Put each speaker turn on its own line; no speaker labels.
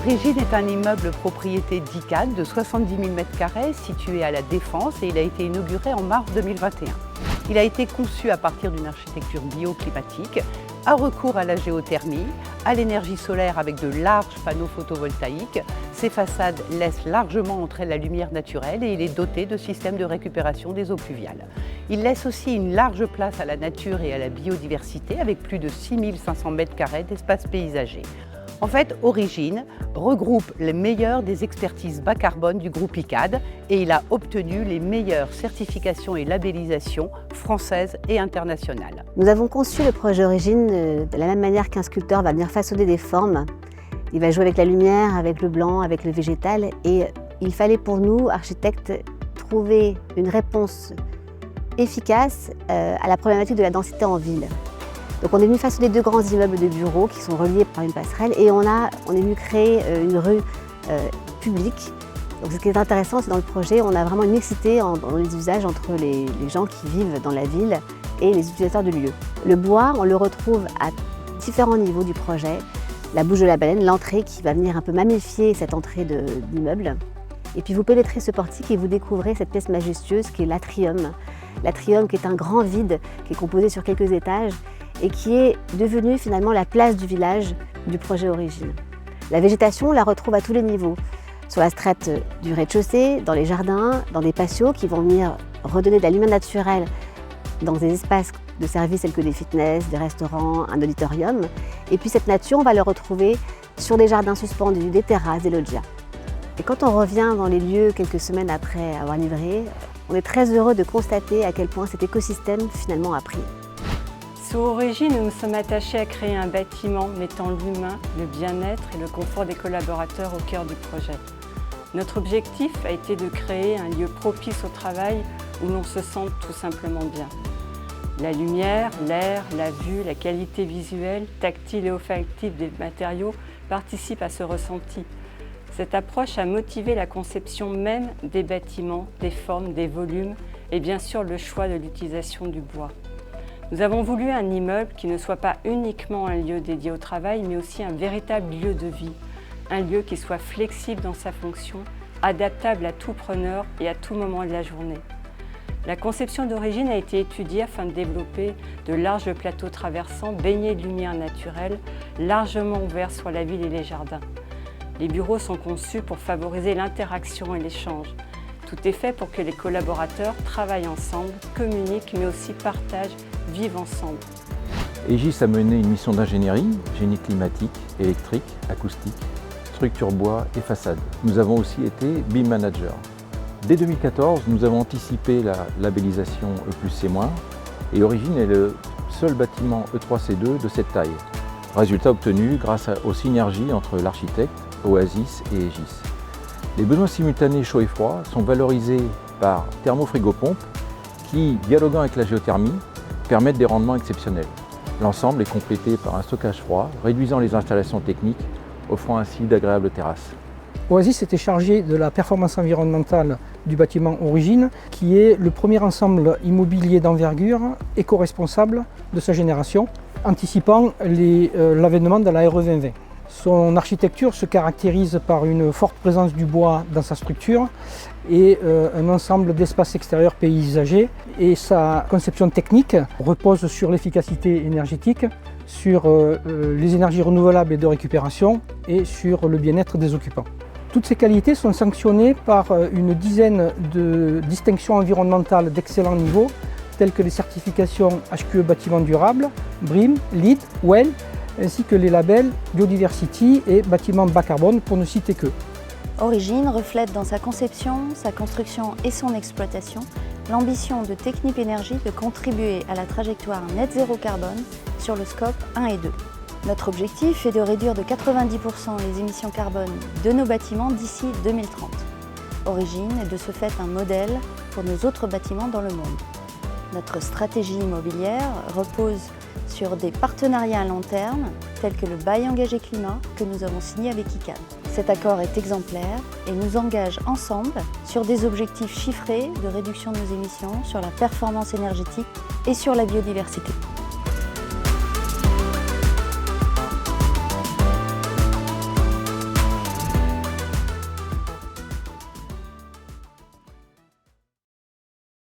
Origine est un immeuble propriété d'ICAD de 70 000 m² situé à La Défense et il a été inauguré en mars 2021. Il a été conçu à partir d'une architecture bioclimatique, à recours à la géothermie, à l'énergie solaire avec de larges panneaux photovoltaïques. Ses façades laissent largement entrer la lumière naturelle et il est doté de systèmes de récupération des eaux pluviales. Il laisse aussi une large place à la nature et à la biodiversité avec plus de 6 500 m² d'espace paysager. En fait, Origine regroupe les meilleurs des expertises bas carbone du groupe ICAD et il a obtenu les meilleures certifications et labellisations françaises et internationales.
Nous avons conçu le projet Origine de la même manière qu'un sculpteur va venir façonner des formes. Il va jouer avec la lumière, avec le blanc, avec le végétal et il fallait pour nous, architectes, trouver une réponse efficace à la problématique de la densité en ville. Donc on est venu façonner deux grands immeubles de bureaux qui sont reliés par une passerelle et on est venu créer une rue publique. Donc ce qui est intéressant, c'est dans le projet, on a vraiment une mixité dans les usages entre les gens qui vivent dans la ville et les utilisateurs du lieu. Le bois, on le retrouve à différents niveaux du projet. La bouche de la baleine, l'entrée qui va venir un peu maméfier cette entrée d'immeuble. Et puis vous pénétrez ce portique et vous découvrez cette pièce majestueuse qui est l'atrium. L'atrium qui est un grand vide qui est composé sur quelques étages et qui est devenu finalement la place du village du projet Origine. La végétation, on la retrouve à tous les niveaux, sur la strate du rez-de-chaussée, dans les jardins, dans des patios qui vont venir redonner de la lumière naturelle dans des espaces de services tels que des fitness, des restaurants, un auditorium. Et puis cette nature, on va la retrouver sur des jardins suspendus, des terrasses, des loggias. Et quand on revient dans les lieux quelques semaines après avoir livré, on est très heureux de constater à quel point cet écosystème finalement a pris.
Sur Origine, nous nous sommes attachés à créer un bâtiment mettant l'humain, le bien-être et le confort des collaborateurs au cœur du projet. Notre objectif a été de créer un lieu propice au travail où l'on se sente tout simplement bien. La lumière, l'air, la vue, la qualité visuelle, tactile et olfactive des matériaux participent à ce ressenti. Cette approche a motivé la conception même des bâtiments, des formes, des volumes et bien sûr le choix de l'utilisation du bois. Nous avons voulu un immeuble qui ne soit pas uniquement un lieu dédié au travail, mais aussi un véritable lieu de vie, un lieu qui soit flexible dans sa fonction, adaptable à tout preneur et à tout moment de la journée. La conception d'Origine a été étudiée afin de développer de larges plateaux traversants baignés de lumière naturelle, largement ouverts sur la ville et les jardins. Les bureaux sont conçus pour favoriser l'interaction et l'échange. Tout est fait pour que les collaborateurs travaillent ensemble, communiquent, mais aussi partagent, vivent ensemble.
Aegis a mené une mission d'ingénierie, génie climatique, électrique, acoustique, structure bois et façade. Nous avons aussi été BIM manager. Dès 2014, nous avons anticipé la labellisation E+C- et Origine est le seul bâtiment E3C2 de cette taille. Résultat obtenu grâce aux synergies entre l'architecte, Oasis et Aegis. Les besoins simultanés chaud et froid sont valorisés par thermofrigopompe qui, dialoguant avec la géothermie, permettent des rendements exceptionnels. L'ensemble est complété par un stockage froid, réduisant les installations techniques, offrant ainsi d'agréables terrasses.
Oasis était chargé de la performance environnementale du bâtiment Origine, qui est le premier ensemble immobilier d'envergure éco-responsable de sa génération, anticipant l'avènement de la RE 2020. Son architecture se caractérise par une forte présence du bois dans sa structure et un ensemble d'espaces extérieurs paysagers. Et sa conception technique repose sur l'efficacité énergétique, sur les énergies renouvelables et de récupération et sur le bien-être des occupants. Toutes ces qualités sont sanctionnées par une dizaine de distinctions environnementales d'excellent niveau, telles que les certifications HQE Bâtiment Durable, BREEAM, LEED, WELL, ainsi que les labels Biodiversity et Bâtiment Bas Carbone, pour ne citer que.
Origine reflète dans sa conception, sa construction et son exploitation l'ambition de Technip Energies de contribuer à la trajectoire net zéro carbone sur le scope 1 et 2. Notre objectif est de réduire de 90% les émissions carbone de nos bâtiments d'ici 2030. Origine est de ce fait un modèle pour nos autres bâtiments dans le monde. Notre stratégie immobilière repose sur des partenariats à long terme, tels que le bail engagé climat que nous avons signé avec ICAD. Cet accord est exemplaire et nous engage ensemble sur des objectifs chiffrés de réduction de nos émissions, sur la performance énergétique et sur la biodiversité.